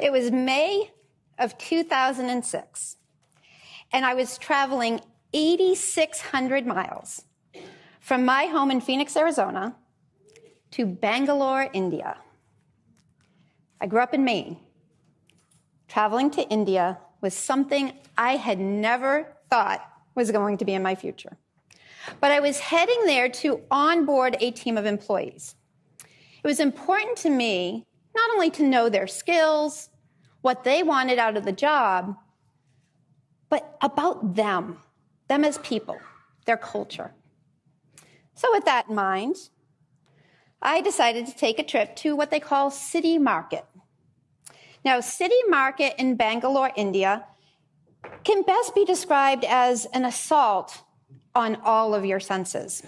It was May of 2006, and I was traveling 8,600 miles from my home in Phoenix, Arizona, to Bangalore, India. I grew up in Maine. Traveling to India was something I had never thought was going to be in my future. But I was heading there to onboard a team of employees. It was important to me not only to know their skills, what they wanted out of the job, but about them as people, their culture. So with that in mind, I decided to take a trip to what they call City Market. Now, City Market in Bangalore, India, can best be described as an assault on all of your senses.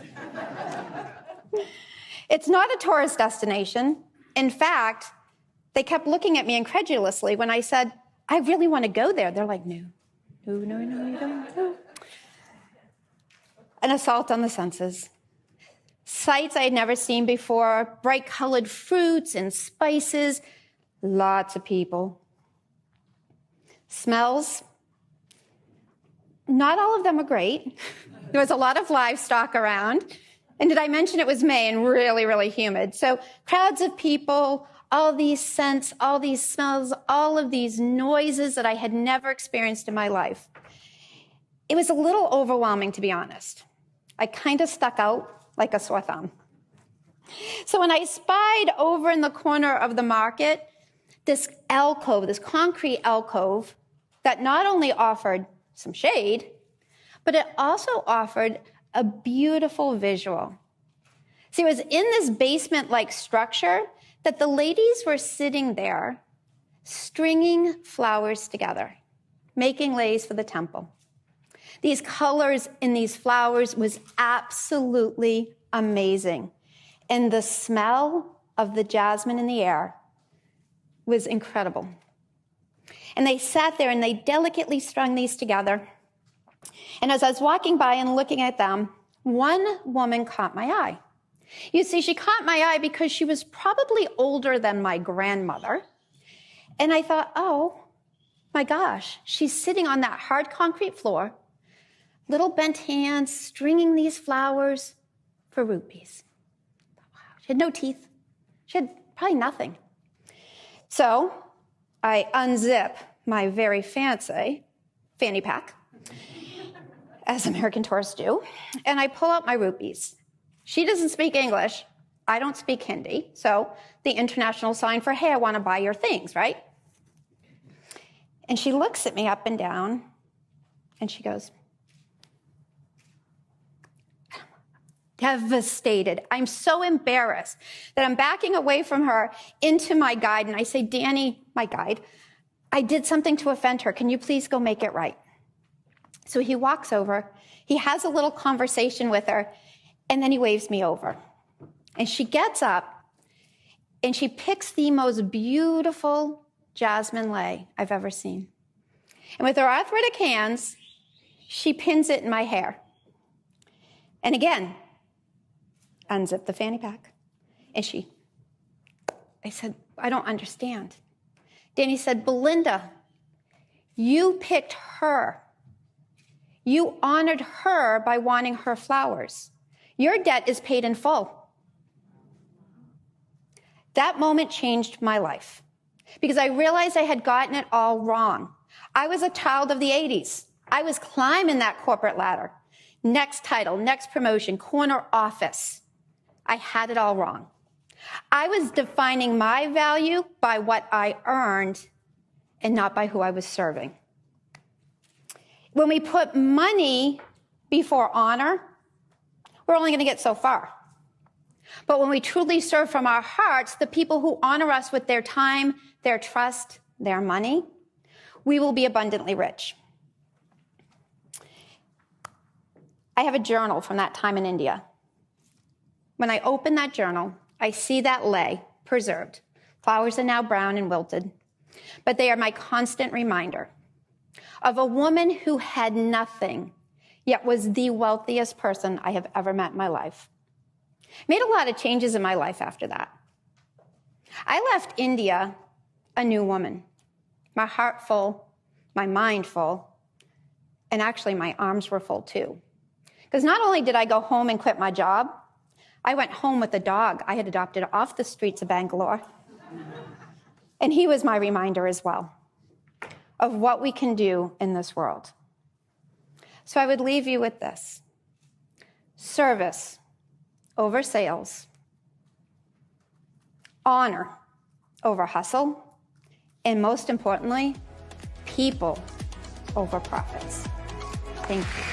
It's not a tourist destination. In fact, they kept looking at me incredulously when I said, I really want to go there. They're like, no, you don't. No. An assault on the senses. Sights I had never seen before, bright colored fruits and spices, lots of people. Smells, not all of them are great. There was a lot of livestock around. And did I mention it was May and really, really humid? So crowds of people, all these scents, all these smells, all of these noises that I had never experienced in my life. It was a little overwhelming, to be honest. I kind of stuck out like a sore thumb. So when I spied over in the corner of the market, this alcove, this concrete alcove that not only offered some shade, but it also offered a beautiful visual. See, it was in this basement-like structure that the ladies were sitting there, stringing flowers together, making leis for the temple. These colors in these flowers was absolutely amazing. And the smell of the jasmine in the air was incredible. And they sat there and they delicately strung these together. And as I was walking by and looking at them, one woman caught my eye. You see, she caught my eye because she was probably older than my grandmother. And I thought, oh, my gosh, she's sitting on that hard concrete floor, little bent hands, stringing these flowers for rupees. She had no teeth. She had probably nothing. So I unzip my very fancy fanny pack, as American tourists do, and I pull out my rupees. She doesn't speak English. I don't speak Hindi. So the international sign for, hey, I want to buy your things, right? And she looks at me up and down, and she goes, devastated. I'm so embarrassed that I'm backing away from her into my guide. And I say, Danny, my guide, I did something to offend her. Can you please go make it right? So he walks over. He has a little conversation with her. And then he waves me over. And she gets up and she picks the most beautiful jasmine lei I've ever seen. And with her arthritic hands, she pins it in my hair. And again, unzip the fanny pack. And I said, I don't understand. Danny said, Belinda, you picked her. You honored her by wanting her flowers. Your debt is paid in full. That moment changed my life because I realized I had gotten it all wrong. I was a child of the 80s. I was climbing that corporate ladder. Next title, next promotion, corner office. I had it all wrong. I was defining my value by what I earned and not by who I was serving. When we put money before honor, we're only going to get so far. But when we truly serve from our hearts, the people who honor us with their time, their trust, their money, we will be abundantly rich. I have a journal from that time in India. When I open that journal, I see that lei preserved. Flowers are now brown and wilted, but they are my constant reminder of a woman who had nothing, yet was the wealthiest person I have ever met in my life. Made a lot of changes in my life after that. I left India a new woman, my heart full, my mind full, and actually my arms were full too. Because not only did I go home and quit my job, I went home with a dog I had adopted off the streets of Bangalore. And he was my reminder as well of what we can do in this world. So I would leave you with this: service over sales, honor over hustle, and most importantly, people over profits. Thank you.